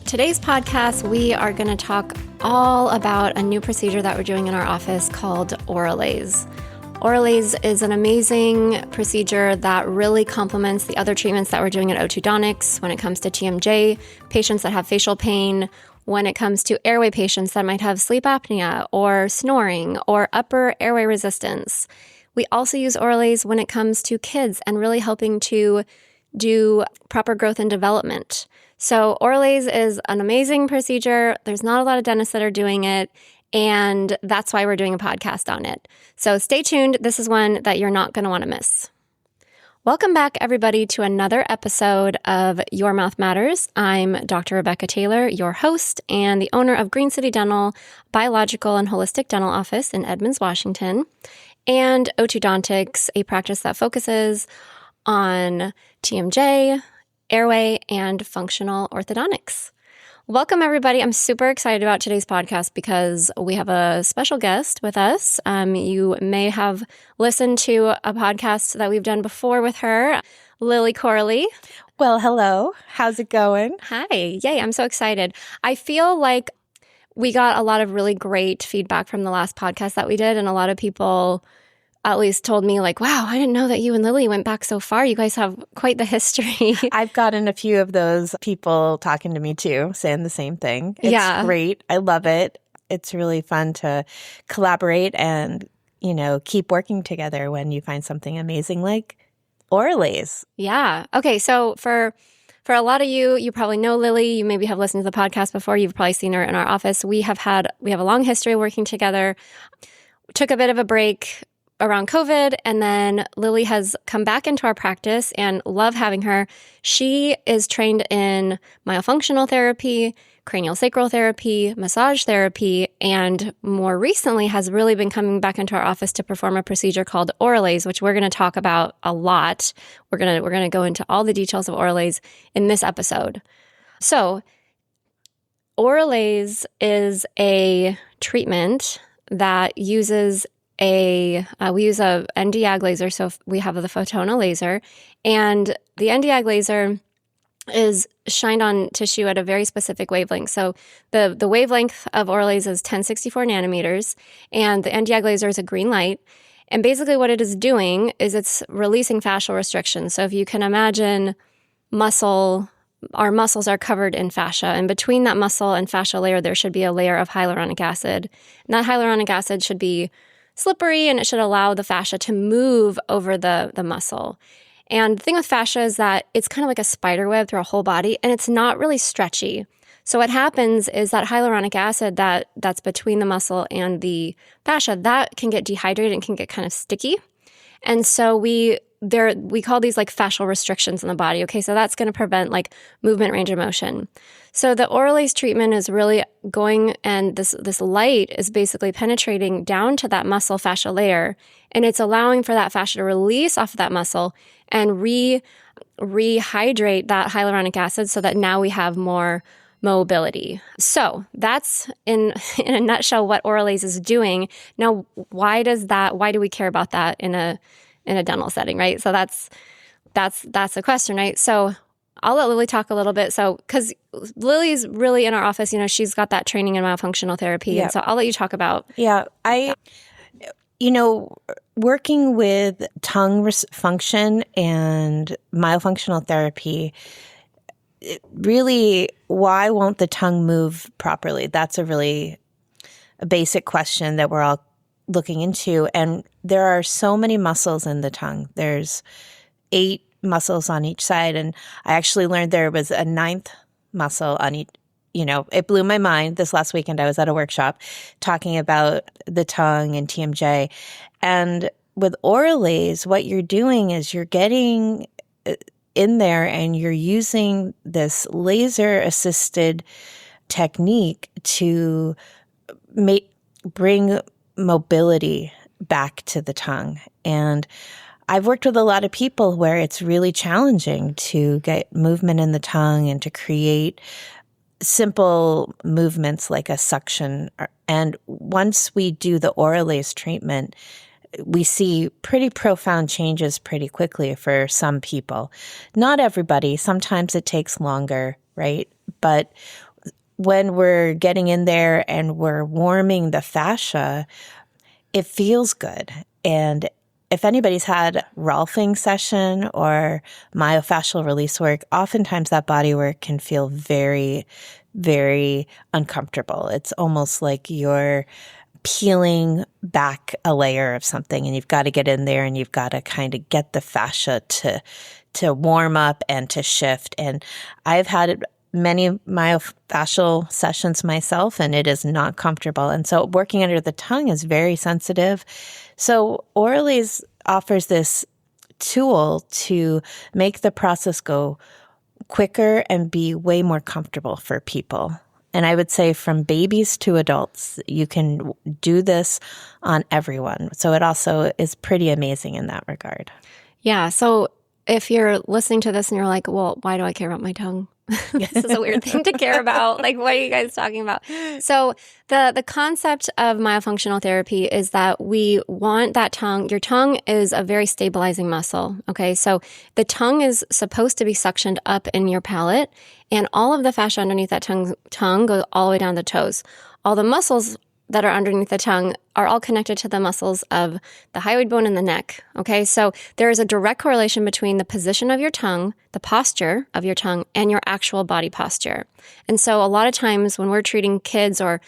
Today's podcast, we are going to talk all about a new procedure that we're doing in our office called Oralase. Oralase is an amazing procedure that really complements the other treatments that we're doing at Orthodontics when it comes to TMJ, patients that have facial pain, when it comes to airway patients that might have sleep apnea or snoring or upper airway resistance. We also use Oralase when it comes to kids and really helping to do proper growth and development. So Oralase is an amazing procedure. There's not a lot of dentists that are doing it, and that's why we're doing a podcast on it. So stay tuned. This is one that you're not going to want to miss. Welcome back, everybody, to another episode of Your Mouth Matters. I'm Dr. Rebecca Taylor, your host and the owner of Green City Dental Biological and Holistic Dental Office in Edmonds, Washington, and Orthodontics, a practice that focuses on TMJ, airway, and functional orthodontics. Welcome, everybody. I'm super excited about today's podcast because we have a special guest with us. You may have listened to a podcast that we've done before with her, Lily Corley. Well, hello. How's it going? Hi. Yay. I'm so excited. I feel like we got a lot of really great feedback from the last podcast that we did, and a lot of people at least told me like, wow, I didn't know that you and Lily went back so far. You guys have quite the history. I've gotten a few of those people talking to me too, saying the same thing. It's great. I love it. It's really fun to collaborate and, keep working together when you find something amazing like Oralase. Yeah. Okay. So for a lot of you, you probably know Lily. You maybe have listened to the podcast before. You've probably seen her in our office. We have a long history working together. We took a bit of a break around COVID, and then Lily has come back into our practice and love having her. She is trained in myofunctional therapy, craniosacral therapy, massage therapy, and more recently has really been coming back into our office to perform a procedure called Oralase, which we're going to talk about a lot. We're going to go into all the details of Oralase in this episode. So, Oralase is a treatment that uses we use a Nd:YAG laser, so we have the Photona laser, and the Nd:YAG laser is shined on tissue at a very specific wavelength. So the wavelength of Oralase is 1064 nanometers, and the Nd:YAG laser is a green light. And basically what it is doing is it's releasing fascial restrictions. So if you can imagine our muscles are covered in fascia, and between that muscle and fascia layer, there should be a layer of hyaluronic acid. And that hyaluronic acid should be slippery, and it should allow the fascia to move over the muscle. And the thing with fascia is that it's kind of like a spider web through a whole body, and it's not really stretchy. So what happens is that hyaluronic acid that's between the muscle and the fascia, that can get dehydrated and can get kind of sticky. And so we call these like fascial restrictions in the body. Okay, so that's going to prevent like movement, range of motion. So the Oralase treatment is really going, and this light is basically penetrating down to that muscle fascia layer, and it's allowing for that fascia to release off of that muscle and rehydrate that hyaluronic acid so that now we have more mobility. So that's in a nutshell what Oralase is doing. Now, why do we care about that in a dental setting, right? So that's the question, right? So I'll let Lily talk a little bit. So, because Lily's really in our office, she's got that training in myofunctional therapy. Yeah. And so I'll let you talk about. Yeah. Working with tongue function and myofunctional therapy, really, why won't the tongue move properly? That's a basic question that we're all looking into. And there are so many muscles in the tongue. There's 8 muscles on each side. And I actually learned there was a 9th muscle on each. It blew my mind. This last weekend, I was at a workshop talking about the tongue and TMJ. And with Oralase, what you're doing is you're getting in there and you're using this laser-assisted technique to bring mobility back to the tongue. And I've worked with a lot of people where it's really challenging to get movement in the tongue and to create simple movements like a suction. And once we do the Oralase treatment, we see pretty profound changes pretty quickly for some people. Not everybody. Sometimes it takes longer, right? But when we're getting in there and we're warming the fascia, it feels good. And if anybody's had Rolfing session or myofascial release work, oftentimes that body work can feel very, very uncomfortable. It's almost like you're peeling back a layer of something, and you've got to get in there and you've got to kind of get the fascia to warm up and to shift. And I've had many myofascial sessions myself, and it is not comfortable. And so working under the tongue is very sensitive. So Oralase offers this tool to make the process go quicker and be way more comfortable for people. And I would say from babies to adults, you can do this on everyone. So it also is pretty amazing in that regard. Yeah. So if you're listening to this and you're like, well, why do I care about my tongue? This is a weird thing to care about. Like, what are you guys talking about? So the concept of myofunctional therapy is that we want that tongue. Your tongue is a very stabilizing muscle. Okay. So the tongue is supposed to be suctioned up in your palate, and all of the fascia underneath that tongue goes all the way down the toes. All the muscles that are underneath the tongue are all connected to the muscles of the hyoid bone and the neck. Okay, so there is a direct correlation between the position of your tongue, the posture of your tongue, and your actual body posture. And so a lot of times when we're treating kids or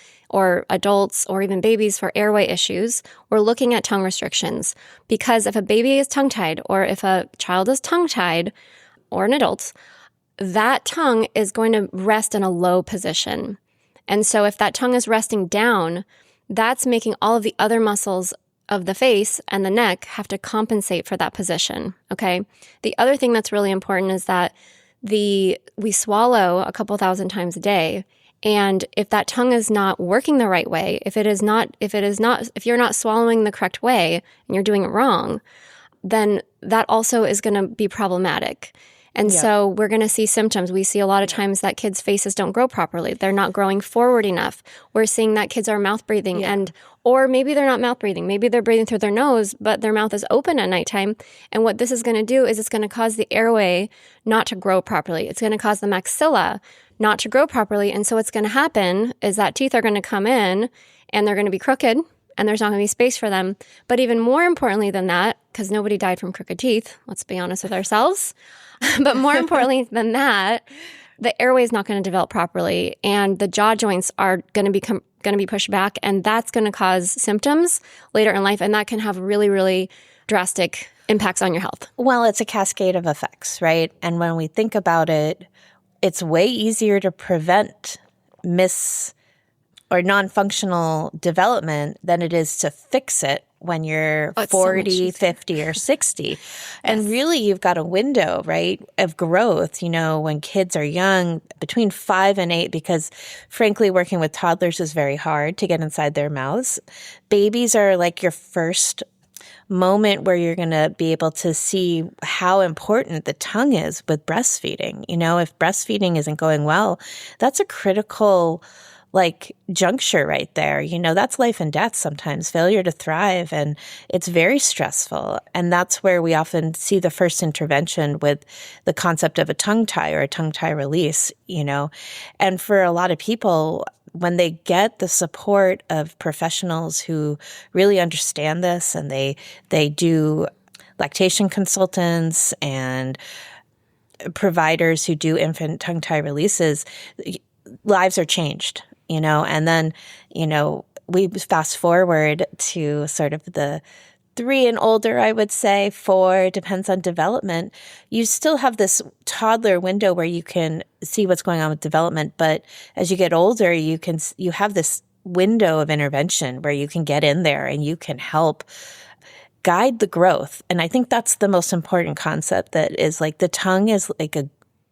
adults or even babies for airway issues, we're looking at tongue restrictions. Because if a baby is tongue-tied, or if a child is tongue-tied, or an adult, that tongue is going to rest in a low position. And so if that tongue is resting down, that's making all of the other muscles of the face and the neck have to compensate for that position, okay? The other thing that's really important is that we swallow a couple thousand times a day, and if that tongue is not working the right way, if you're not swallowing the correct way and you're doing it wrong, then that also is going to be problematic. And so we're going to see symptoms. We see a lot of times that kids' faces don't grow properly. They're not growing forward enough. We're seeing that kids are mouth breathing or maybe they're not mouth breathing. Maybe they're breathing through their nose, but their mouth is open at nighttime. And what this is going to do is it's going to cause the airway not to grow properly. It's going to cause the maxilla not to grow properly. And so what's going to happen is that teeth are going to come in and they're going to be crooked, and there's not going to be space for them. But even more importantly than that, because nobody died from crooked teeth, let's be honest with ourselves. But more importantly than that, the airway is not going to develop properly, and the jaw joints are going to be pushed back, and that's going to cause symptoms later in life, and that can have really, really drastic impacts on your health. Well, it's a cascade of effects, right? And when we think about it, it's way easier to prevent or non-functional development than it is to fix it when you're 40, 50, or 60. And really, you've got a window, right, of growth, when kids are young, between 5 and 8, because frankly, working with toddlers is very hard to get inside their mouths. Babies are like your first moment where you're going to be able to see how important the tongue is with breastfeeding. If breastfeeding isn't going well, that's a critical juncture right there. That's life and death sometimes, failure to thrive. And it's very stressful. And that's where we often see the first intervention with the concept of a tongue tie or a tongue tie release, And for a lot of people, when they get the support of professionals who really understand this, and they do lactation consultants and providers who do infant tongue tie releases, lives are changed. And then, we fast forward to sort of the 3 and older, I would say, 4, depends on development. You still have this toddler window where you can see what's going on with development. But as you get older, you have this window of intervention where you can get in there and you can help guide the growth. And I think that's the most important concept, that is the tongue is like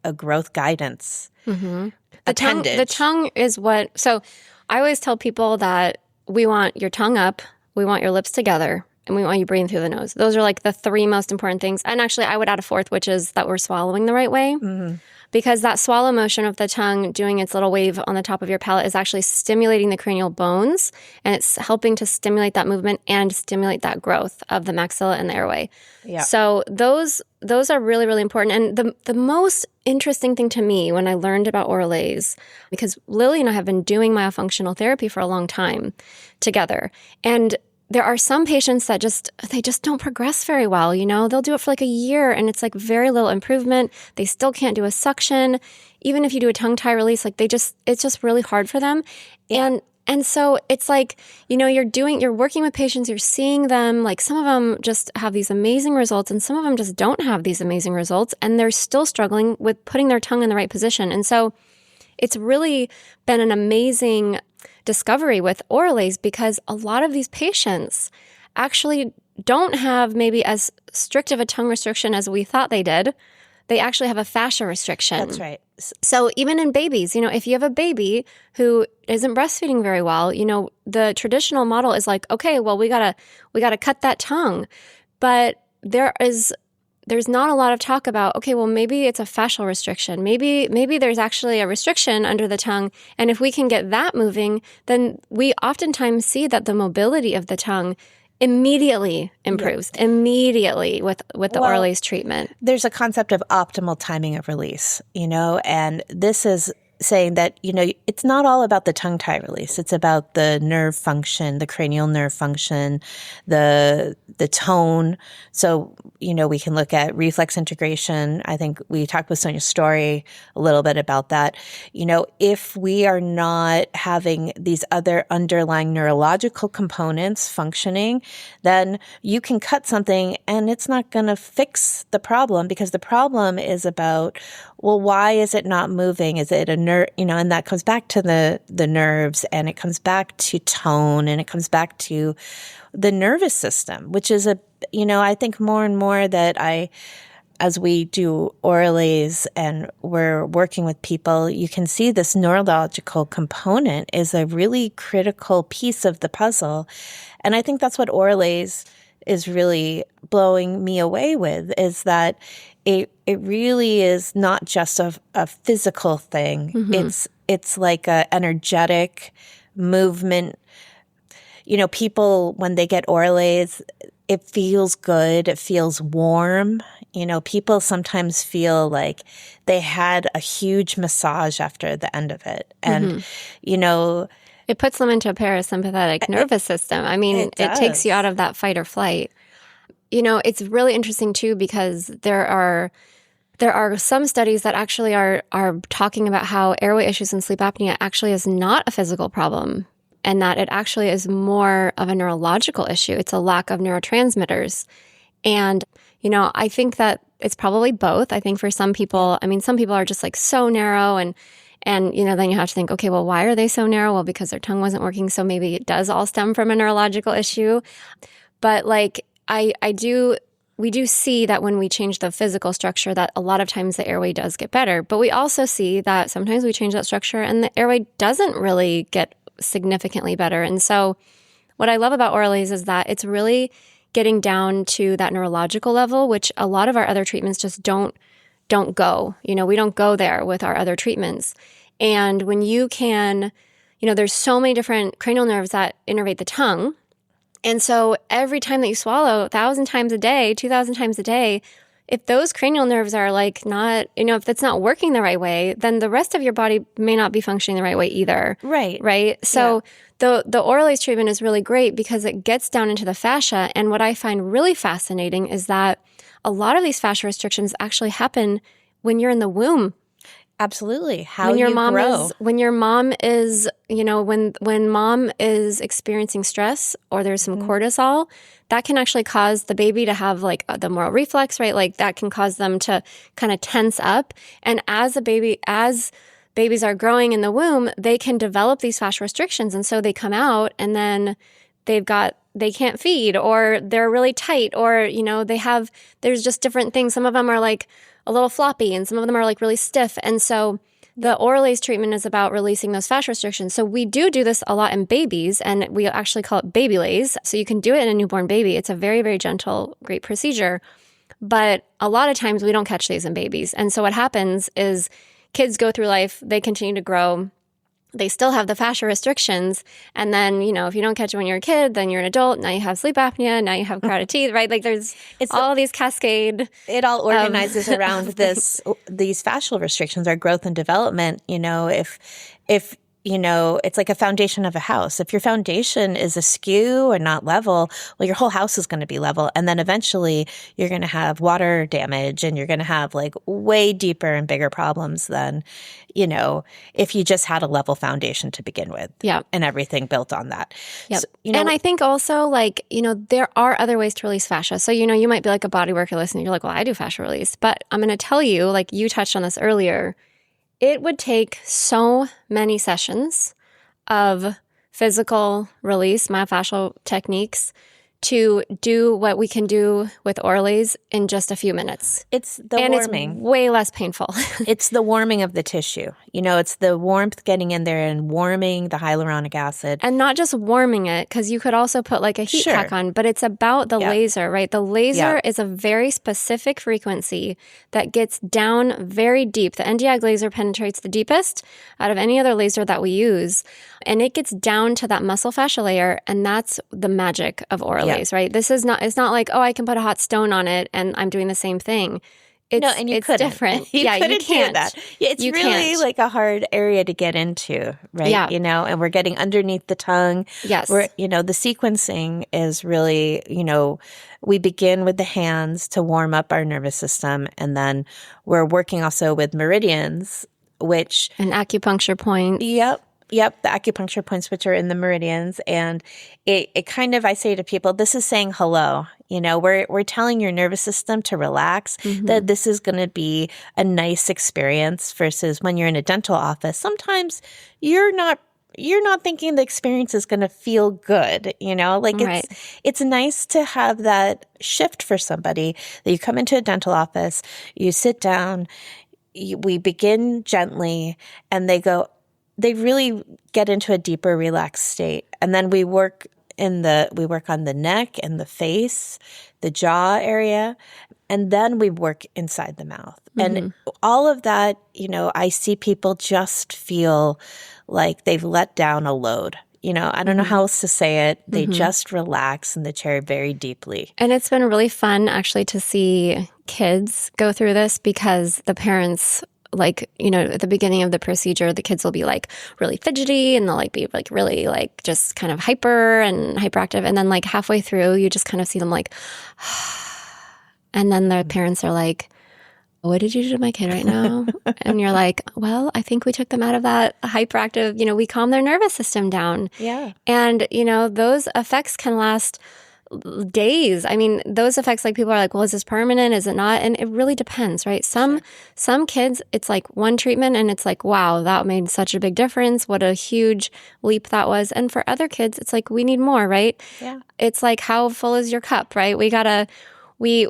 a growth guidance. Mm-hmm. The tongue is what, so I always tell people that we want your tongue up, we want your lips together, and we want you breathing through the nose. Those are the 3 most important things. And actually, I would add a 4th, which is that we're swallowing the right way. Mm-hmm. because that swallow motion of the tongue doing its little wave on the top of your palate is actually stimulating the cranial bones, and it's helping to stimulate that movement and stimulate that growth of the maxilla and the airway. Yeah. So those are really, really important. And the most interesting thing to me when I learned about Oralase, because Lily and I have been doing myofunctional therapy for a long time together, and there are some patients that they just don't progress very well. They'll do it for like a year and it's like very little improvement. They still can't do a suction. Even if you do a tongue tie release, like it's just really hard for them. Yeah. And so it's like, you're working with patients, you're seeing them, like some of them just have these amazing results and some of them just don't have these amazing results, and they're still struggling with putting their tongue in the right position. And so it's really been an amazing discovery with Oralase, because a lot of these patients actually don't have maybe as strict of a tongue restriction as we thought they did. They actually have a fascia restriction. That's right. So even in babies, if you have a baby who isn't breastfeeding very well, the traditional model is like, okay, well, we gotta cut that tongue. But there's not a lot of talk about, okay, well, maybe it's a fascial restriction. Maybe there's actually a restriction under the tongue. And if we can get that moving, then we oftentimes see that the mobility of the tongue immediately improves, immediately with the Oralase treatment. There's a concept of optimal timing of release, and this is saying that, it's not all about the tongue tie release. It's about the nerve function, the cranial nerve function, the tone. So, we can look at reflex integration. I think we talked with Sonia's story a little bit about that. If we are not having these other underlying neurological components functioning, then you can cut something and it's not going to fix the problem, because the problem is about, well, why is it not moving? Is it a nerve? And that comes back to the nerves, and it comes back to tone, and it comes back to the nervous system, which is I think more and more that as we do Oralase and we're working with people, you can see this neurological component is a really critical piece of the puzzle. And I think that's what Oralase is really blowing me away with, is that it really is not just a physical thing. Mm-hmm. It's like a energetic movement. People, when they get Oralase, it feels good. It feels warm. People sometimes feel like they had a huge massage after the end of it. And, it puts them into a parasympathetic nervous system. I mean, it takes you out of that fight or flight. It's really interesting too, because there are some studies that actually are talking about how airway issues and sleep apnea actually is not a physical problem, and that it actually is more of a neurological issue. It's a lack of neurotransmitters. And, I think that it's probably both. I think for some people, some people are just like so narrow, and then you have to think, okay, well, why are they so narrow? Well, because their tongue wasn't working. So maybe it does all stem from a neurological issue. But like, we do see that when we change the physical structure, that a lot of times the airway does get better. But we also see that sometimes we change that structure and the airway doesn't really get significantly better. And so what I love about Oralase is that it's really getting down to that neurological level, which a lot of our other treatments just don't go. We don't go there with our other treatments. And when you can, there's so many different cranial nerves that innervate the tongue. And so every time that you swallow 1,000 times a day, 2,000 times a day, if those cranial nerves are like not, if that's not working the right way, then the rest of your body may not be functioning the right way either. Right. Right. So the Oralase treatment is really great because it gets down into the fascia. And what I find really fascinating is that a lot of these fascia restrictions actually happen when you're in the womb. Absolutely. When your mom is, when mom is experiencing stress or there's some cortisol, that can actually cause the baby to have like the moral reflex, right? Like that can cause them to kind of tense up. And as babies are growing in the womb, they can develop these fascial restrictions. And so they come out and then they can't feed, or they're really tight, or, there's just different things. Some of them are like a little floppy and some of them are like really stiff. And so the Oralase treatment is about releasing those fascial restrictions. So we do this a lot in babies, and we actually call it Babylase. So you can do it in a newborn baby. It's a very, very gentle, great procedure. But a lot of times we don't catch these in babies. And so what happens is kids go through life, they continue to grow. They still have the fascia restrictions. And then, if you don't catch it when you're a kid, then you're an adult. Now you have sleep apnea. Now you have crowded teeth, right? Like there's all these cascade. It all organizes around these fascial restrictions, our growth and development. If it's like a foundation of a house. If your foundation is askew or not level, well, your whole house is going to be level. And then eventually you're going to have water damage and you're going to have like way deeper and bigger problems than, if you just had a level foundation to begin with. Yeah. And everything built on that. Yep. So, and I think also there are other ways to release fascia. So, you might be like a body worker listening. You're like, well, I do fascia release. But I'm going to tell you, like you touched on this earlier, it would take so many sessions of physical release, myofascial techniques, to do what we can do with Oralase in just a few minutes. It's the warming. It's way less painful. It's the warming of the tissue. It's the warmth getting in there and warming the hyaluronic acid. And not just warming it, because you could also put like a heat pack on, but it's about the laser, right? The laser is a very specific frequency that gets down very deep. The Nd:YAG laser penetrates the deepest out of any other laser that we use. And it gets down to that muscle fascia layer, and that's the magic of Oralase, right? It's not like, I can put a hot stone on it and I'm doing the same thing. It's different. You can't do that. It's really like a hard area to get into, right? Yeah. And we're getting underneath the tongue. Yes. The sequencing is really, we begin with the hands to warm up our nervous system. And then we're working also with meridians, which... And acupuncture points. Yep, the acupuncture points, which are in the meridians. And it kind of, I say to people, this is saying hello. We're telling your nervous system to relax, that this is going to be a nice experience versus when you're in a dental office. Sometimes you're not thinking the experience is going to feel good, It's nice to have that shift for somebody that you come into a dental office, you sit down, we begin gently, and they really get into a deeper relaxed state. And then we work on the neck and the face, the jaw area, and then we work inside the mouth. And all of that, I see people just feel like they've let down a load. I don't know how else to say it. They just relax in the chair very deeply. And it's been really fun actually to see kids go through this, because the parents, at the beginning of the procedure, the kids will be like really fidgety and they'll be like really just kind of hyper and hyperactive. And then halfway through, you just kind of see them and then the parents are like, what did you do to my kid right now? And you're like, well, I think we took them out of that hyperactive, we calm their nervous system down. Yeah. And, those effects can last days. I mean, those effects, people are like, well, is this permanent? Is it not? And it really depends, right? Some kids, it's like one treatment and it's like, wow, that made such a big difference. What a huge leap that was. And for other kids, it's like, we need more, right? Yeah. It's like, how full is your cup, right?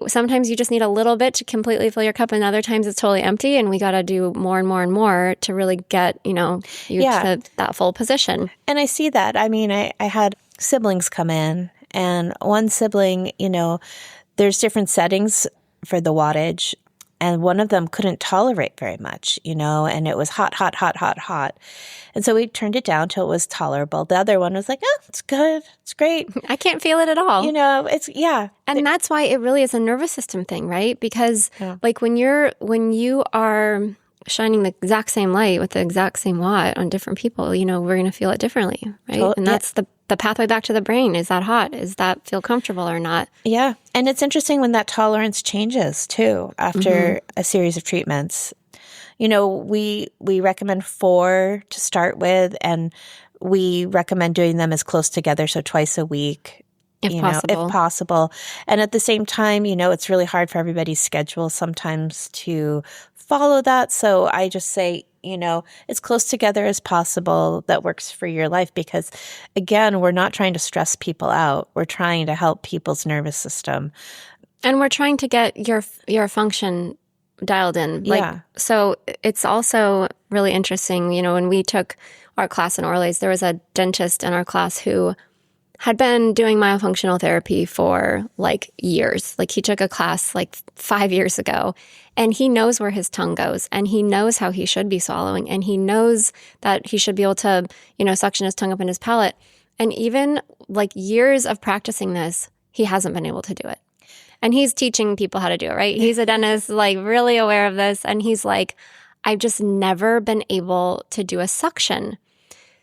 Sometimes you just need a little bit to completely fill your cup, and other times it's totally empty, and we got to do more and more and more to really get, you to that full position. And I see that. I mean, I had siblings come in, and one sibling, there's different settings for the wattage, and one of them couldn't tolerate very much, and it was hot, hot, hot, hot, hot. And so we turned it down till it was tolerable. The other one was like, it's good. It's great. I can't feel it at all. And that's why it really is a nervous system thing, right? Because when you are shining the exact same light with the exact same watt on different people, we're going to feel it differently, right? And that's the pathway back to the brain. Is that hot? Is that feel comfortable or not? Yeah. And it's interesting when that tolerance changes too after a series of treatments. We recommend 4 to start with, and we recommend doing them as close together, so twice a week. If possible. And at the same time, it's really hard for everybody's schedule sometimes to follow that. So I just say, as close together as possible that works for your life, because again, we're not trying to stress people out. We're trying to help people's nervous system. And we're trying to get your function dialed in. So it's also really interesting, when we took our class in Oralase, there was a dentist in our class who had been doing myofunctional therapy for like years. Like he took a class like 5 years ago, and he knows where his tongue goes, and he knows how he should be swallowing, and he knows that he should be able to, suction his tongue up in his palate. And even like years of practicing this, he hasn't been able to do it. And he's teaching people how to do it, right? He's a dentist, like really aware of this. And he's like, I've just never been able to do a suction.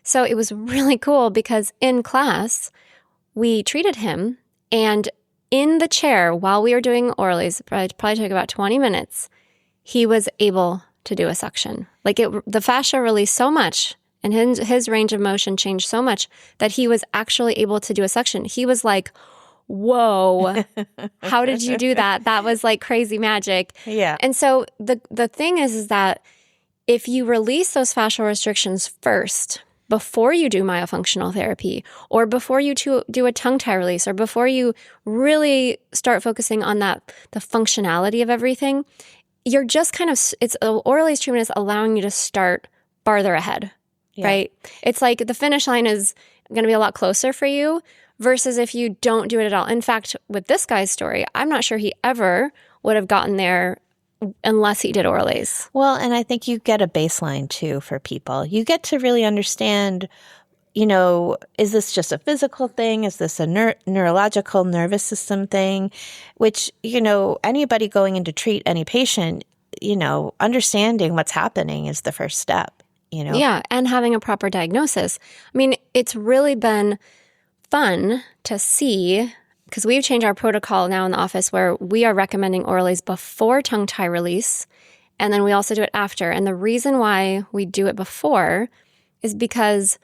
So it was really cool because in class, we treated him, and in the chair while we were doing Oralase, probably took about 20 minutes, he was able to do a suction. Like the fascia released so much and his range of motion changed so much that he was actually able to do a suction. He was like, whoa, how did you do that? That was like crazy magic. Yeah. And so the thing is that if you release those fascial restrictions first, before you do myofunctional therapy, or before you do a tongue tie release, or before you really start focusing on the functionality of everything, you're just kind of, Oralase treatment is allowing you to start farther ahead, right? It's like the finish line is going to be a lot closer for you versus if you don't do it at all. In fact, with this guy's story, I'm not sure he ever would have gotten there unless he did Oralase. Well, and I think you get a baseline too for people. You get to really understand, is this just a physical thing? Is this a neurological nervous system thing? Which, anybody going in to treat any patient, understanding what's happening is the first step, Yeah, and having a proper diagnosis. I mean, it's really been fun to see, because we've changed our protocol now in the office where we are recommending Oralase before tongue tie release, and then we also do it after. And the reason why we do it before is because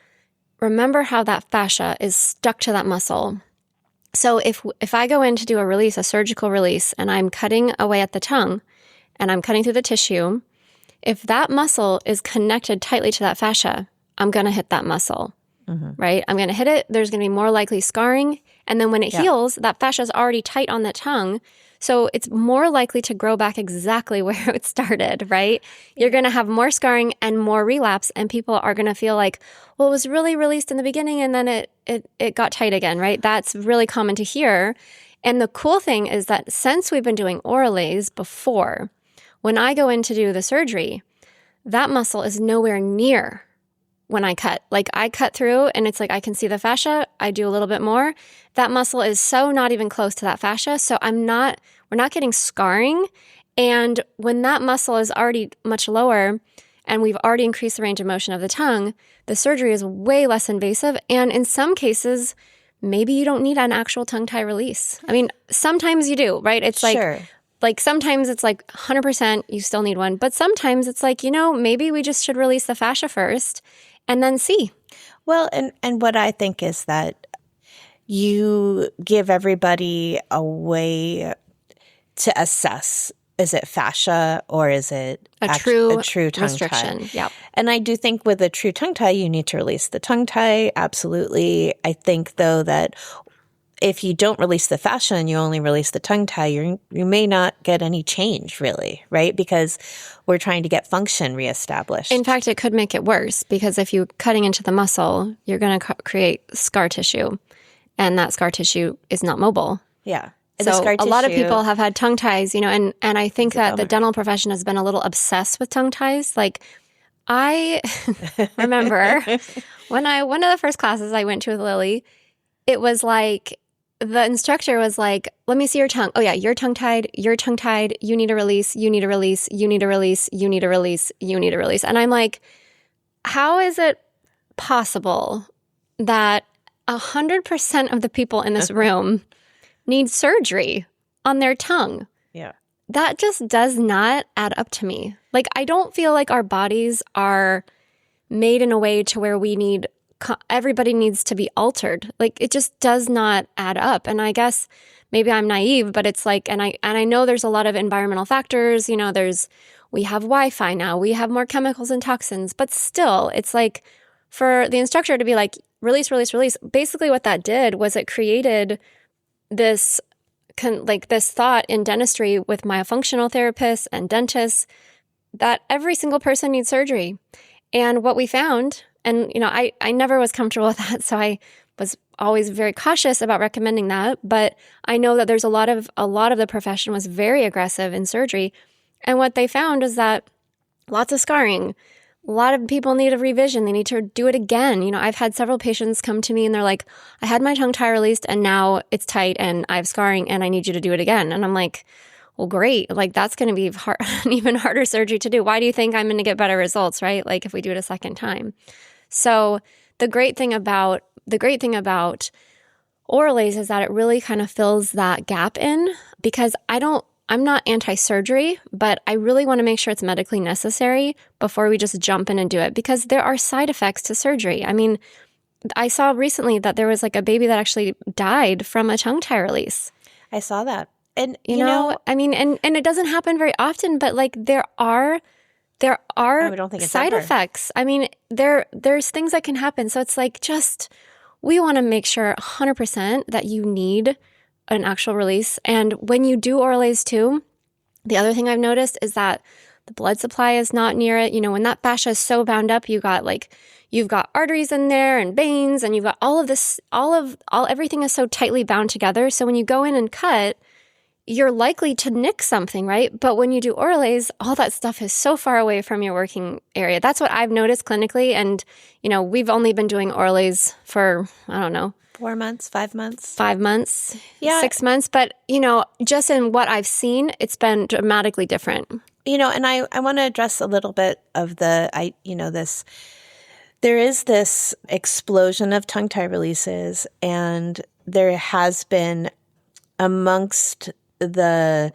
remember how that fascia is stuck to that muscle. So if I go in to do a release, a surgical release, and I'm cutting away at the tongue, and I'm cutting through the tissue, if that muscle is connected tightly to that fascia, I'm going to hit that muscle. Right? I'm going to hit it. There's going to be more likely scarring. And then when it heals, that fascia is already tight on the tongue. So it's more likely to grow back exactly where it started, right? You're going to have more scarring and more relapse. And people are going to feel like, well, it was really released in the beginning and then it got tight again, right? That's really common to hear. And the cool thing is that since we've been doing Oralase before, when I go in to do the surgery, that muscle is nowhere near when I cut. Like I cut through and it's like I can see the fascia, I do a little bit more. That muscle is so not even close to that fascia. So we're not getting scarring. And when that muscle is already much lower and we've already increased the range of motion of the tongue, the surgery is way less invasive. And in some cases, maybe you don't need an actual tongue tie release. I mean, sometimes you do, right? It's like sometimes it's like 100% you still need one. But sometimes it's like, maybe we just should release the fascia first and then see. Well, and what I think is that you give everybody a way to assess, is it fascia or is it a true tongue restriction? tie? Yep. And I do think with a true tongue tie, you need to release the tongue tie. Absolutely. I think, though, that if you don't release the fascia and you only release the tongue tie, you may not get any change, really, right? Because we're trying to get function reestablished. In fact, it could make it worse because if you're cutting into the muscle, you're going to create scar tissue, and that scar tissue is not mobile. Yeah. So a lot of people have had tongue ties, and I think that the dental profession has been a little obsessed with tongue ties. Like I remember one of the first classes I went to with Lily, it was like, the instructor was like, let me see your tongue. Oh yeah, you're tongue-tied, you need a release, you need a release, you need a release, you need a release, you need a release. And I'm like, how is it possible that 100% of the people in this room need surgery on their tongue? Yeah. That just does not add up to me. Like, I don't feel like our bodies are made in a way to where everybody needs to be altered. Like, it just does not add up. And I guess maybe I'm naive, but it's like, and I know there's a lot of environmental factors. We have Wi-Fi now, we have more chemicals and toxins, but still, it's like for the instructor to be like, release, release, release. Basically what that did was it created this thought in dentistry with myofunctional therapists and dentists that every single person needs surgery. And what we found, and I never was comfortable with that, so I was always very cautious about recommending that. But I know that there's a lot of the profession was very aggressive in surgery. And what they found is that lots of scarring. A lot of people need a revision. They need to do it again. I've had several patients come to me and they're like, I had my tongue tie released and now it's tight and I have scarring and I need you to do it again. And I'm like, well, great. Like that's going to be an even harder surgery to do. Why do you think I'm going to get better results, right? Like if we do it a second time. So the great thing about Oralase is that it really kind of fills that gap in, because I'm not anti-surgery, but I really want to make sure it's medically necessary before we just jump in and do it, because there are side effects to surgery. I mean, I saw recently that there was like a baby that actually died from a tongue tie release. I saw that. And you know, I mean, and it doesn't happen very often, but like there are I don't think it's side effects. I mean, there's things that can happen. So it's like we want to make sure 100% that you need an actual release. And when you do Oralase too, the other thing I've noticed is that the blood supply is not near it. When that fascia is so bound up, you've got arteries in there and veins, and you've got all of this, everything is so tightly bound together. So when you go in and cut, you're likely to nick something, right? But when you do Oralase, all that stuff is so far away from your working area. That's what I've noticed clinically. And, we've only been doing Oralase for, I don't know, 4 months, 5 months. 5 months, yeah. 6 months. But, just in what I've seen, it's been dramatically different. And I want to address a little bit of there is this explosion of tongue tie releases, and there has been amongst the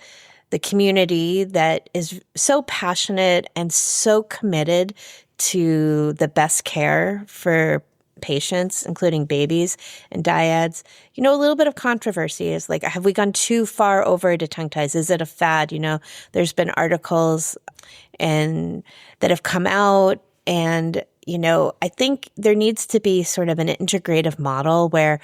community that is so passionate and so committed to the best care for patients, including babies and dyads. A little bit of controversy is like, have we gone too far over to tongue ties? Is it a fad? There's been articles that have come out, and, I think there needs to be sort of an integrative model where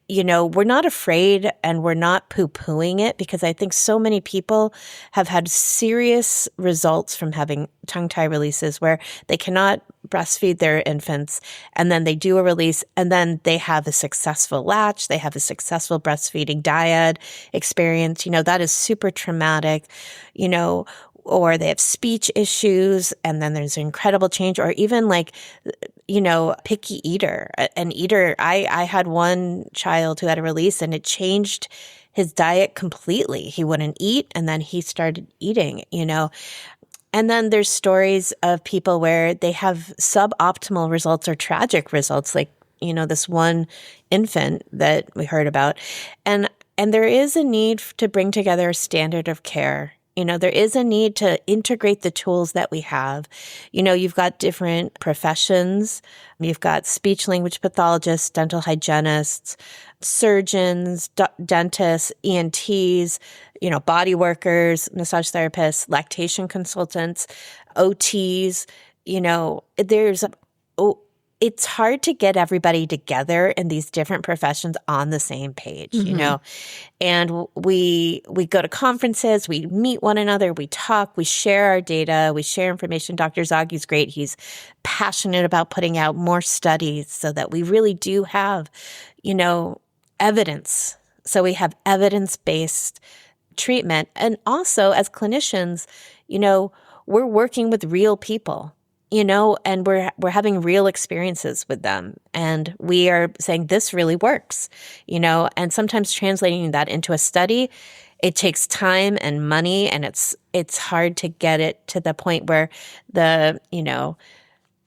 we're not afraid and we're not poo-pooing it, because I think so many people have had serious results from having tongue tie releases where they cannot breastfeed their infants, and then they do a release, and then they have a successful latch, they have a successful breastfeeding dyad experience. That is super traumatic, or they have speech issues, and then there's incredible change, or even like, picky eater. An eater, I had one child who had a release and it changed his diet completely. He wouldn't eat, and then he started eating, And then there's stories of people where they have suboptimal results or tragic results, like, this one infant that we heard about. And there is a need to bring together a standard of care. There is a need to integrate the tools that we have. You've got different professions. You've got speech language pathologists, dental hygienists, surgeons, dentists, ENTs, body workers, massage therapists, lactation consultants, OTs. It's hard to get everybody together in these different professions on the same page, and we go to conferences, we meet one another, we talk, we share our data, we share information. Dr. Zaghi's great. He's passionate about putting out more studies so that we really do have, evidence. So we have evidence-based treatment. And also as clinicians, we're working with real people. And we're having real experiences with them. And we are saying this really works, and sometimes translating that into a study, it takes time and money, and it's hard to get it to the point where the,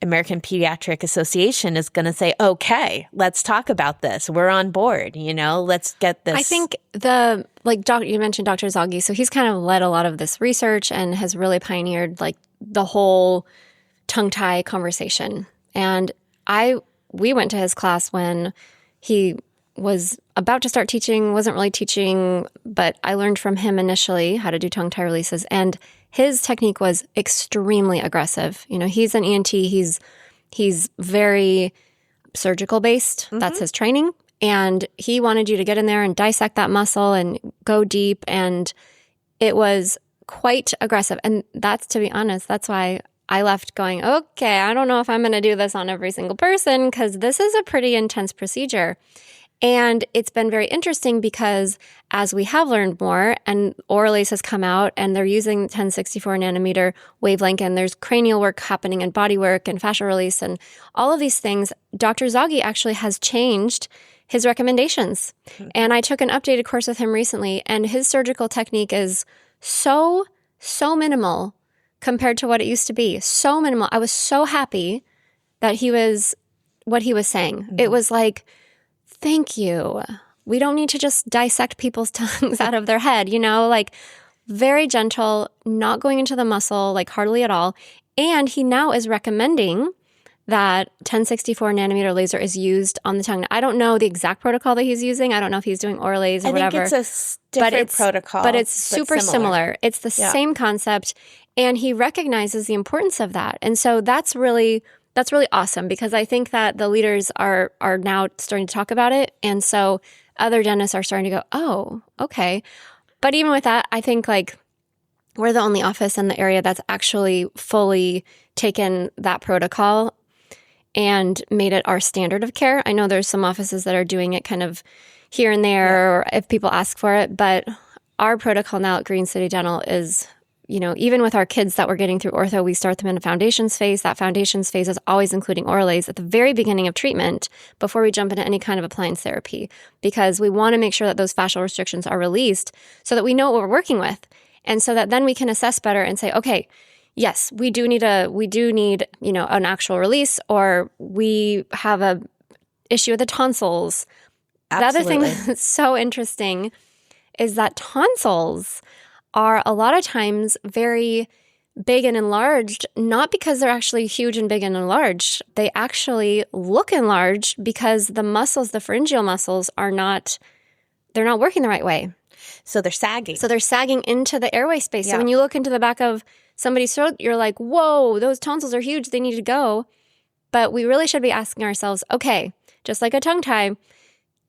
American Pediatric Association is going to say, okay, let's talk about this. We're on board, let's get this. I think you mentioned Dr. Zaghi, so he's kind of led a lot of this research and has really pioneered like the whole tongue tie conversation. And we went to his class when he was about to start teaching, wasn't really teaching, but I learned from him initially how to do tongue tie releases. And his technique was extremely aggressive. He's an ENT. He's very surgical based. Mm-hmm. That's his training. And he wanted you to get in there and dissect that muscle and go deep. And it was quite aggressive. And to be honest, that's why I left going, okay, I don't know if I'm going to do this on every single person because this is a pretty intense procedure. And it's been very interesting because as we have learned more and Oralase has come out and they're using 1064 nanometer wavelength and there's cranial work happening and body work and fascial release and all of these things, Dr. Zaghi actually has changed his recommendations. And I took an updated course with him recently and his surgical technique is so minimal compared to what it used to be. So minimal. I was so happy that what he was saying. It was like, thank you. We don't need to just dissect people's tongues out of their head, like very gentle, not going into the muscle, like hardly at all. And he now is recommending that 1064 nanometer laser is used on the tongue. I don't know the exact protocol that he's using. I don't know if he's doing Oralase or whatever. I think it's a different protocol. But it's super similar. It's the same concept. And he recognizes the importance of that. And so that's really awesome because I think that the leaders are now starting to talk about it. And so other dentists are starting to go, oh, okay. But even with that, I think like we're the only office in the area that's actually fully taken that protocol and made it our standard of care. I know there's some offices that are doing it kind of here and there or if people ask for it. But our protocol now at Green City Dental is even with our kids that we're getting through ortho, we start them in a foundations phase. That foundations phase is always including Oralase at the very beginning of treatment before we jump into any kind of appliance therapy because we want to make sure that those fascial restrictions are released so that we know what we're working with. And so that then we can assess better and say, okay, yes, we do need an actual release or we have a issue with the tonsils. Absolutely. The other thing that's so interesting is that tonsils are a lot of times very big and enlarged, not because they're actually huge and big and enlarged. They actually look enlarged because the muscles, the pharyngeal muscles, they're not working the right way. So they're sagging. So they're sagging into the airway space. Yeah. So when you look into the back of somebody's throat, you're like, whoa, those tonsils are huge. They need to go. But we really should be asking ourselves, okay, just like a tongue tie,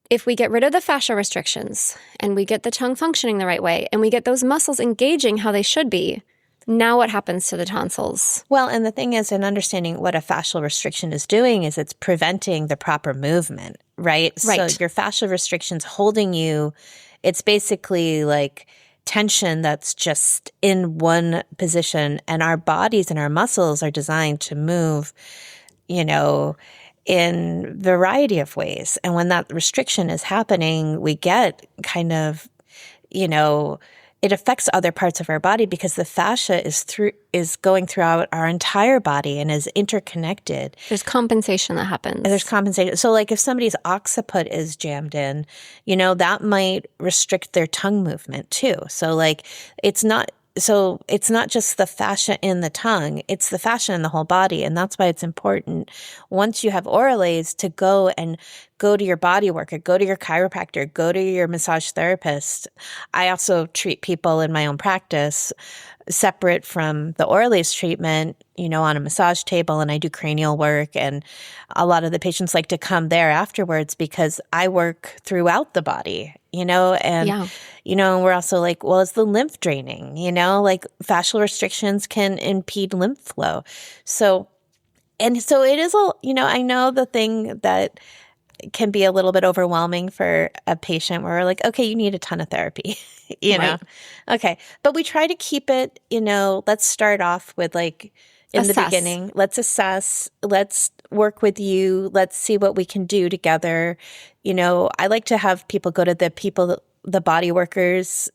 if we get rid of the fascial restrictions and we get the tongue functioning the right way and we get those muscles engaging how they should be, now what happens to the tonsils? Well, and the thing is, in understanding what a fascial restriction is doing is it's preventing the proper movement, right? So your fascial restriction's holding you. It's basically like tension that's just in one position. And our bodies and our muscles are designed to move, in a variety of ways. And when that restriction is happening, we get kind of, it affects other parts of our body because the fascia is going throughout our entire body and is interconnected. There's compensation that happens. There's compensation. So like if somebody's occiput is jammed in, that might restrict their tongue movement too. So like it's not just the fascia in the tongue, it's the fascia in the whole body. And that's why it's important once you have Oralase to go to your body worker, go to your chiropractor, go to your massage therapist. I also treat people in my own practice separate from the Oralase treatment, on a massage table, and I do cranial work. And a lot of the patients like to come there afterwards because I work throughout the body, and we're also like, well, is the lymph draining, like fascial restrictions can impede lymph flow. So it is I know the thing that can be a little bit overwhelming for a patient where we're like, okay, you need a ton of therapy, know? Okay. But we try to keep it, let's start off with like in the beginning, let's assess, let's work with you, let's see what we can do together. I like to have people go to the body workers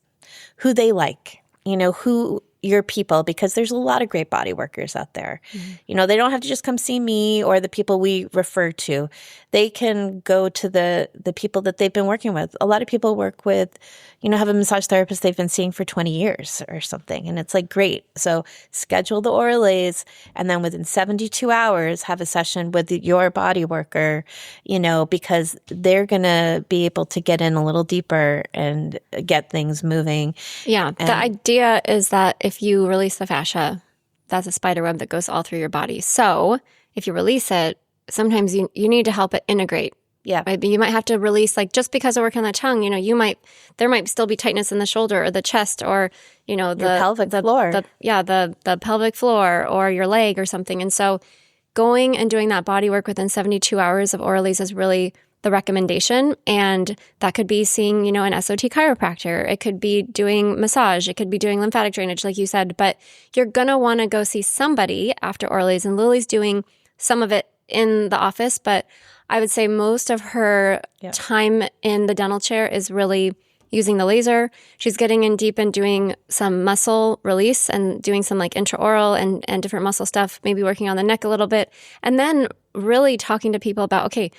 who they like, who your people, because there's a lot of great body workers out there. Mm-hmm. They don't have to just come see me or the people we refer to. They can go to the people that they've been working with. A lot of people work with, have a massage therapist they've been seeing for 20 years or something. And it's like, great. So schedule the Oralase and then within 72 hours, have a session with your body worker, because they're going to be able to get in a little deeper and get things moving. Yeah. The idea is that if you release the fascia, that's a spider web that goes all through your body. So if you release it, sometimes you need to help it integrate Yeah. Maybe you might have to release, like, just because of working on the tongue, there might still be tightness in the shoulder or the chest or, the pelvic floor. The pelvic floor or your leg or something. And so going and doing that body work within 72 hours of Oralase is really the recommendation. And that could be seeing, an SOT chiropractor. It could be doing massage. It could be doing lymphatic drainage, like you said. But you're going to want to go see somebody after Oralase. And Lily's doing some of it in the office, but I would say most of her time in the dental chair is really using the laser. She's getting in deep and doing some muscle release and doing some like intraoral and different muscle stuff, maybe working on the neck a little bit. And then really talking to people about, okay,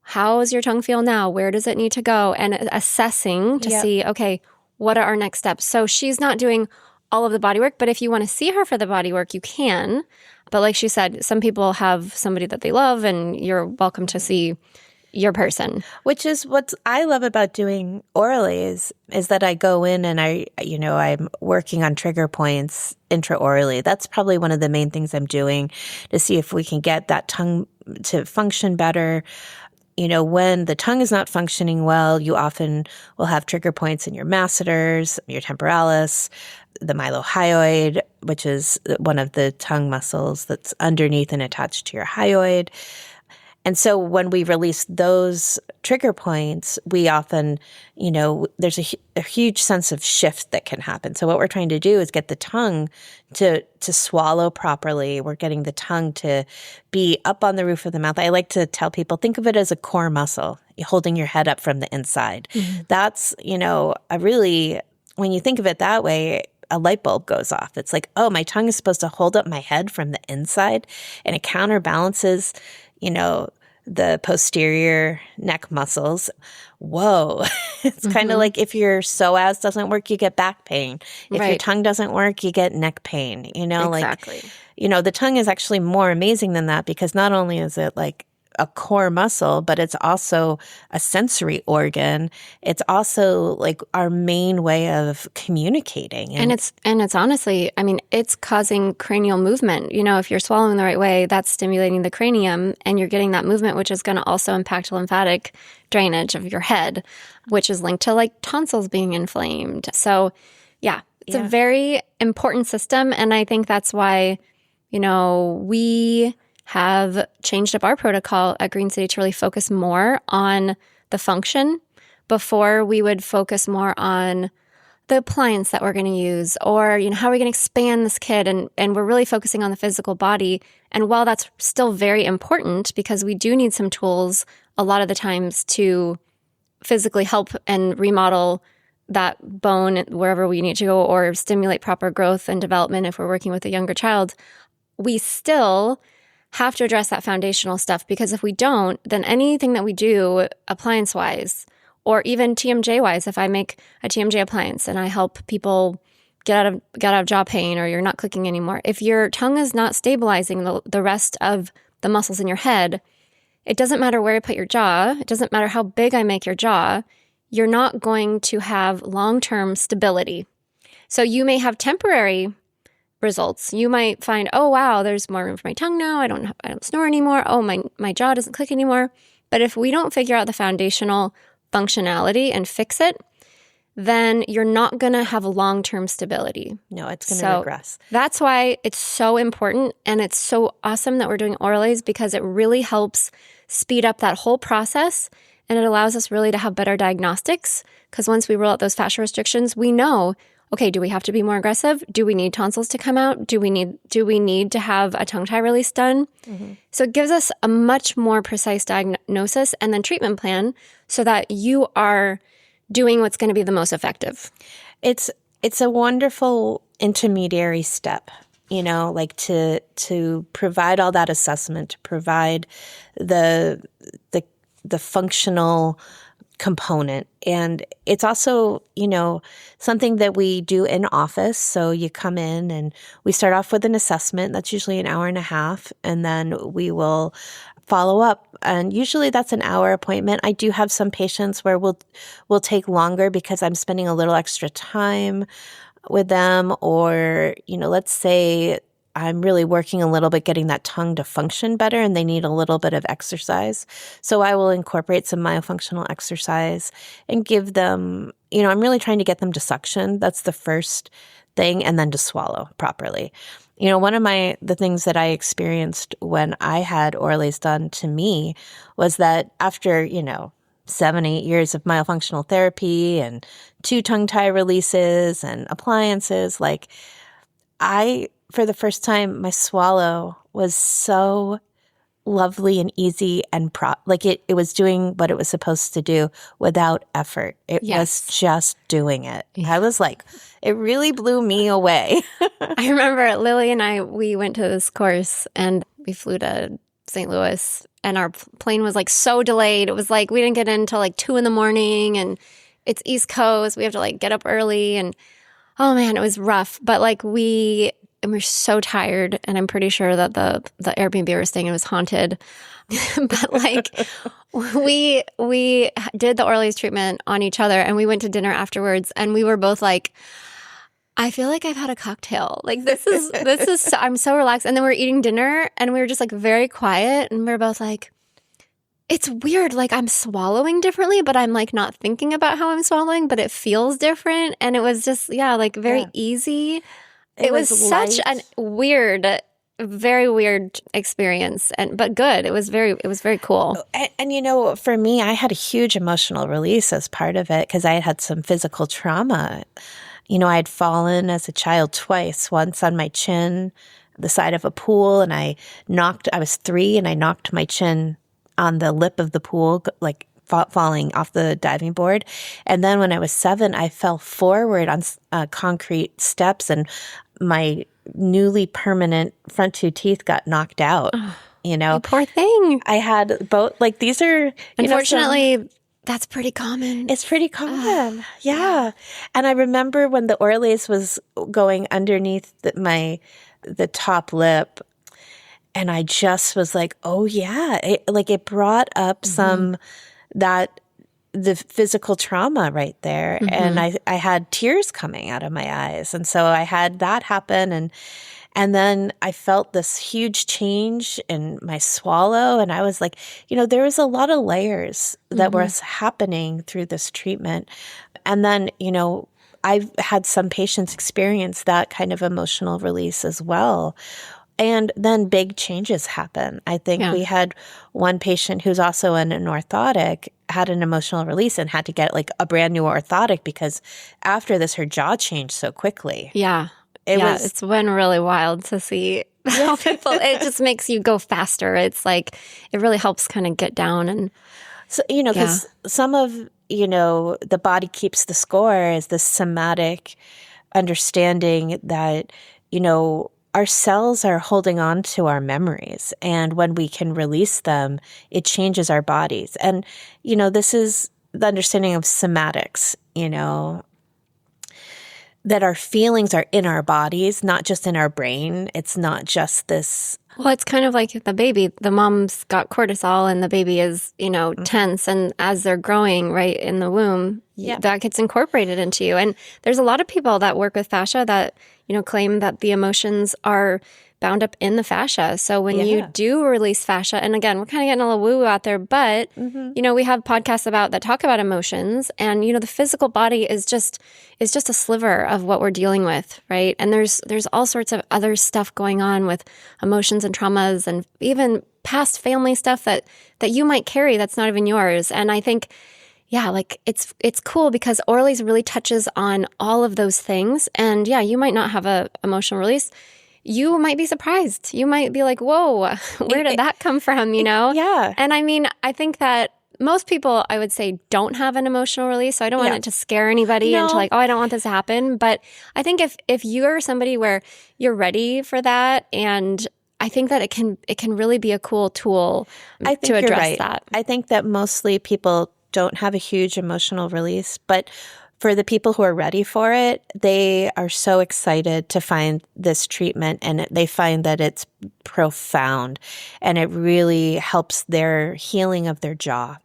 how does your tongue feel now? Where does it need to go? And assessing to see, okay, what are our next steps? So she's not doing all of the body work, but if you want to see her for the body work, you can. But like she said, some people have somebody that they love, and you're welcome to see your person. Which is what I love about doing Oralase is that I go in and I'm working on trigger points intraorally. That's probably one of the main things I'm doing to see if we can get that tongue to function better. When the tongue is not functioning well, you often will have trigger points in your masseters, your temporalis, the mylohyoid, which is one of the tongue muscles that's underneath and attached to your hyoid. And so when we release those trigger points, we often, there's a huge sense of shift that can happen. So what we're trying to do is get the tongue to swallow properly. We're getting the tongue to be up on the roof of the mouth. I like to tell people, think of it as a core muscle, holding your head up from the inside. Mm-hmm. That's, when you think of it that way, a light bulb goes off. It's like, oh, my tongue is supposed to hold up my head from the inside, and it counterbalances, the posterior neck muscles. Whoa. It's kind of like if your psoas doesn't work, you get back pain. If your tongue doesn't work, you get neck pain. Exactly. The tongue is actually more amazing than that, because not only is it like a core muscle, but it's also a sensory organ. It's also like our main way of communicating. And it's honestly, it's causing cranial movement. If you're swallowing the right way, that's stimulating the cranium, and you're getting that movement, which is going to also impact lymphatic drainage of your head, which is linked to like tonsils being inflamed. So it's a very important system. And I think that's why, we have changed up our protocol at Green City to really focus more on the function. Before, we would focus more on the appliance that we're going to use, or, how are we going to expand this kid? And we're really focusing on the physical body. And while that's still very important, because we do need some tools a lot of the times to physically help and remodel that bone wherever we need to go, or stimulate proper growth and development if we're working with a younger child, we still have to address that foundational stuff, because if we don't, then anything that we do appliance-wise, or even TMJ-wise, if I make a TMJ appliance and I help people get out of jaw pain, or you're not clicking anymore, if your tongue is not stabilizing the rest of the muscles in your head, it doesn't matter where I put your jaw, it doesn't matter how big I make your jaw, you're not going to have long-term stability. So you may have temporary results. You might find, oh, wow, there's more room for my tongue now. I don't snore anymore. Oh, my jaw doesn't click anymore. But if we don't figure out the foundational functionality and fix it, then you're not going to have long-term stability. No, it's going to regress. That's why it's so important, and it's so awesome that we're doing Oralase, because it really helps speed up that whole process, and it allows us really to have better diagnostics, because once we roll out those fascial restrictions, we know, okay, do we have to be more aggressive? Do we need tonsils to come out? Do we need to have a tongue tie release done? Mm-hmm. So it gives us a much more precise diagnosis and then treatment plan, so that you are doing what's going to be the most effective. It's a wonderful intermediary step, like to provide all that assessment, to provide the functional component. And it's also, something that we do in office. So you come in and we start off with an assessment. That's usually an hour and a half. And then we will follow up. And usually that's an hour appointment. I do have some patients where we'll take longer, because I'm spending a little extra time with them. Or, let's say I'm really working a little bit getting that tongue to function better, and they need a little bit of exercise. So I will incorporate some myofunctional exercise and give them, I'm really trying to get them to suction. That's the first thing, and then to swallow properly. One of the things that I experienced when I had Oralase done to me was that after, 7-8 years of myofunctional therapy and 2 tongue tie releases and appliances, for the first time, my swallow was so lovely and easy and it was doing what it was supposed to do without effort. It was just doing it. Yeah. I was like, it really blew me away. I remember Lily and we went to this course and we flew to St. Louis and our plane was so delayed. It was we didn't get in until 2 a.m. and it's East Coast. We have to get up early and oh man, it was rough. But we were so tired, and I'm pretty sure that the Airbnb we were staying in was haunted. But we did the Oralase treatment on each other, and we went to dinner afterwards, and we were both I feel like I've had a cocktail. This is I'm so relaxed. And then we were eating dinner, and we were just very quiet, and we were both it's weird. I'm swallowing differently, but I'm not thinking about how I'm swallowing, but it feels different. And it was just very easy. It was such a very weird experience, but good. It was very cool. And for me, I had a huge emotional release as part of it because I had some physical trauma. I had fallen as a child twice, once on my chin, the side of a pool, and I was 3 and I knocked my chin on the lip of the pool, falling off the diving board. And then when I was 7, I fell forward on concrete steps, and my newly permanent front 2 teeth got knocked out. You poor thing. I had both. These are unfortunately. That's pretty common. It's pretty common. Yeah. And I remember when the Oralase was going underneath the top lip, and I just was oh yeah, it brought up the physical trauma right there. Mm-hmm. And I had tears coming out of my eyes. And so I had that happen. And then I felt this huge change in my swallow. And I was there was a lot of layers that were happening through this treatment. And then, I've had some patients experience that kind of emotional release as well. And then big changes happen. I think we had one patient who's also an orthotic had an emotional release and had to get like a brand new orthotic because after this, her jaw changed so quickly. Yeah. It's been really wild to see how people, it just makes you go faster. It's like, it really helps kind of get down and. So, because some of, the body keeps the score is this somatic understanding that, our cells are holding on to our memories. And when we can release them, it changes our bodies. And, this is the understanding of somatics, that our feelings are in our bodies, not just in our brain. It's not just this. Well, it's kind of like the baby. The mom's got cortisol and the baby is, tense. And as they're growing right in the womb, that gets incorporated into you. And there's a lot of people that work with fascia that, claim that the emotions are bound up in the fascia. So when you do release fascia, and again, we're kind of getting a little woo-woo out there, but, we have podcasts that talk about emotions. And, the physical body is just a sliver of what we're dealing with, right? And there's all sorts of other stuff going on with emotions and traumas and even past family stuff that you might carry that's not even yours. And I think, it's cool because Oralase really touches on all of those things. And you might not have a emotional release. You might be surprised. You might be like, whoa, where did that come from, Yeah. And I mean, I think that most people, I would say, don't have an emotional release. So I don't want it to scare anybody into like, oh, I don't want this to happen. But I think if you're somebody where you're ready for that, and I think that it can really be a cool tool to address that. I think that mostly people don't have a huge emotional release, but for the people who are ready for it, they are so excited to find this treatment, and they find that it's profound and it really helps their healing of their jaw.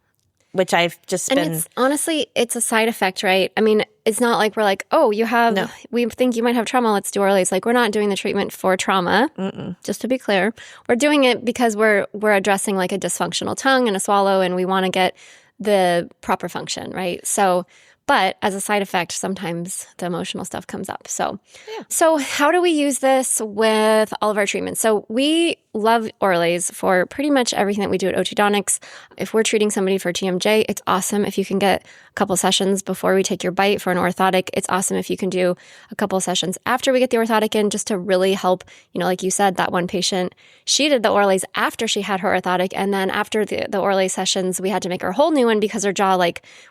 which I've just and been... it's honestly, it's a side effect, right? I mean, it's not like we're like, oh, we think you might have trauma, let's do Oralase. Like, we're not doing the treatment for trauma, just to be clear. We're doing it because we're addressing like a dysfunctional tongue and a swallow, and we want to get the proper function, right? So, but as a side effect, sometimes the emotional stuff comes up. So how do we use this with all of our treatments? So we love Oralase for pretty much everything that we do at Otodontics. If we're treating somebody for TMJ, it's awesome if you can get a couple sessions before we take your bite for an orthotic. It's awesome if you can do a couple sessions after we get the orthotic in, just to really help, like you said, that one patient, she did the Oralase after she had her orthotic. And then after the Oralase sessions, we had to make her a whole new one because her jaw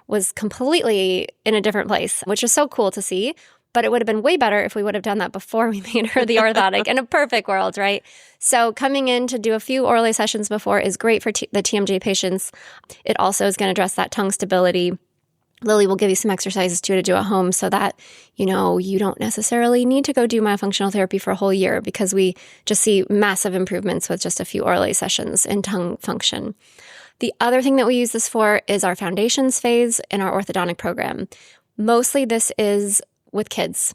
was completely in a different place, which is so cool to see. But it would have been way better if we would have done that before we made her the orthotic in a perfect world, right? So coming in to do a few Oralase sessions before is great for the TMJ patients. It also is going to address that tongue stability. Lily will give you some exercises too to do at home so that, you don't necessarily need to go do myofunctional therapy for a whole year, because we just see massive improvements with just a few Oralase sessions in tongue function. The other thing that we use this for is our foundations phase in our orthodontic program. Mostly this is with kids.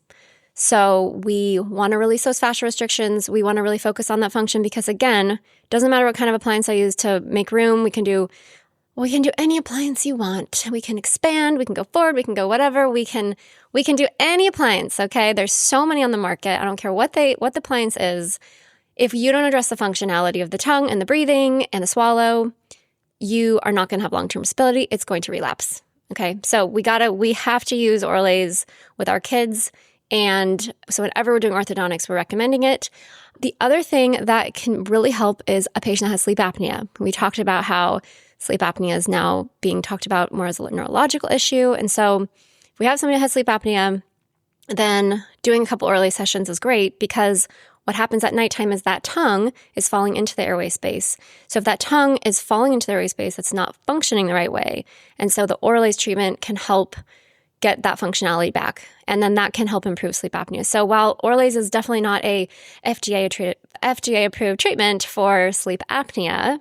So we want to release those fascial restrictions. We want to really focus on that function because, again, doesn't matter what kind of appliance I use to make room. We can do any appliance you want. We can expand, we can go forward, we can go whatever. We can do any appliance, okay? There's so many on the market. I don't care what the appliance is. If you don't address the functionality of the tongue and the breathing and the swallow, you are not going to have long-term stability. It's going to relapse. Okay, so we have to use Oralase with our kids. And so whenever we're doing orthodontics, we're recommending it. The other thing that can really help is a patient that has sleep apnea. We talked about how sleep apnea is now being talked about more as a neurological issue. And so if we have somebody that has sleep apnea, then doing a couple Oralase sessions is great, because what happens at nighttime is that tongue is falling into the airway space. So if that tongue is falling into the airway space, it's not functioning the right way. And so the Oralase treatment can help get that functionality back. And then that can help improve sleep apnea. So while Oralase is definitely not a FDA-approved treatment for sleep apnea,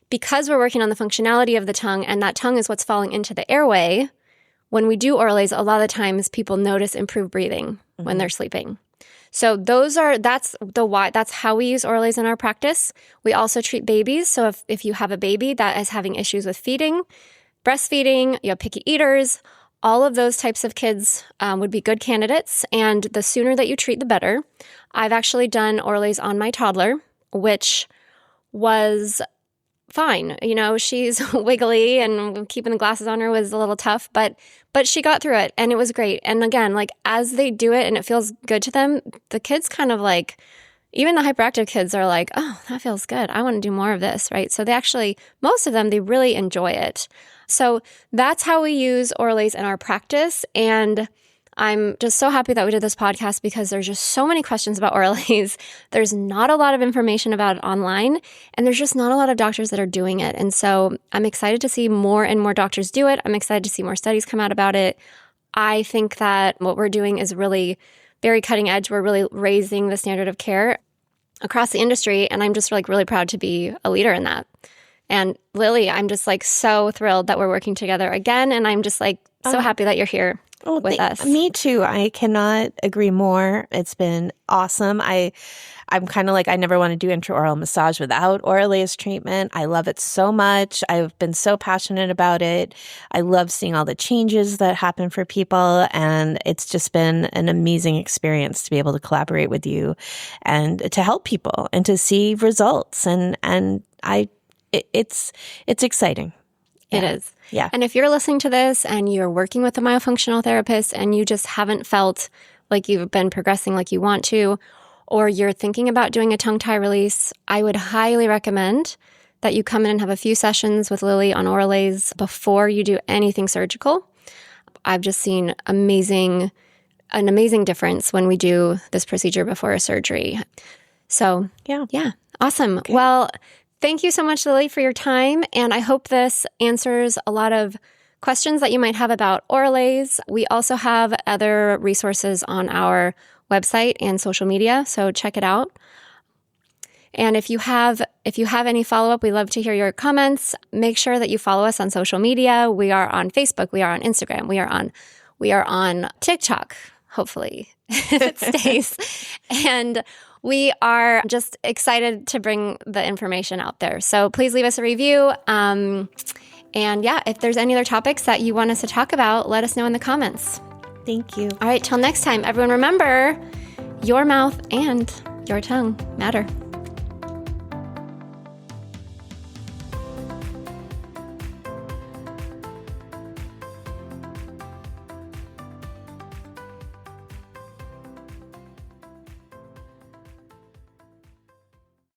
because we're working on the functionality of the tongue, and that tongue is what's falling into the airway, when we do Oralase, a lot of the times people notice improved breathing when they're sleeping. So that's how we use Oralase in our practice. We also treat babies. So if you have a baby that is having issues with feeding, breastfeeding, you have picky eaters, all of those types of kids would be good candidates. And the sooner that you treat, the better. I've actually done Oralase on my toddler, which was fine. She's wiggly, and keeping the glasses on her was a little tough, but she got through it and it was great. And again, as they do it and it feels good to them, the kids kind of even the hyperactive kids are like, oh, that feels good. I want to do more of this, right? So most of them, they really enjoy it. So that's how we use Oralase in our practice. And I'm just so happy that we did this podcast, because there's just so many questions about Oralase. There's not a lot of information about it online, and there's just not a lot of doctors that are doing it. And so I'm excited to see more and more doctors do it. I'm excited to see more studies come out about it. I think that what we're doing is really very cutting edge. We're really raising the standard of care across the industry, and I'm just really proud to be a leader in that. And Lily, I'm just so thrilled that we're working together again, and I'm just so happy that you're here. With us. Me too. I cannot agree more. It's been awesome. I'm kind of I never want to do intraoral massage without Oralase treatment. I love it so much. I've been so passionate about it. I love seeing all the changes that happen for people, and it's just been an amazing experience to be able to collaborate with you and to help people and to see results. It's exciting. It is. Yeah. And if you're listening to this and you're working with a myofunctional therapist and you just haven't felt like you've been progressing like you want to, or you're thinking about doing a tongue tie release, I would highly recommend that you come in and have a few sessions with Lily on Oralase before you do anything surgical. I've just seen an amazing difference when we do this procedure before a surgery. So, yeah. Awesome. Okay. Well, thank you so much, Lily, for your time. And I hope this answers a lot of questions that you might have about Oralase. We also have other resources on our website and social media, so check it out. And if you have any follow-up, we love to hear your comments. Make sure that you follow us on social media. We are on Facebook. We are on Instagram. We are on TikTok, hopefully, if it stays. And we are just excited to bring the information out there. So please leave us a review. And yeah, if there's any other topics that you want us to talk about, let us know in the comments. Thank you. All right, till next time, everyone, remember, your mouth and your tongue matter.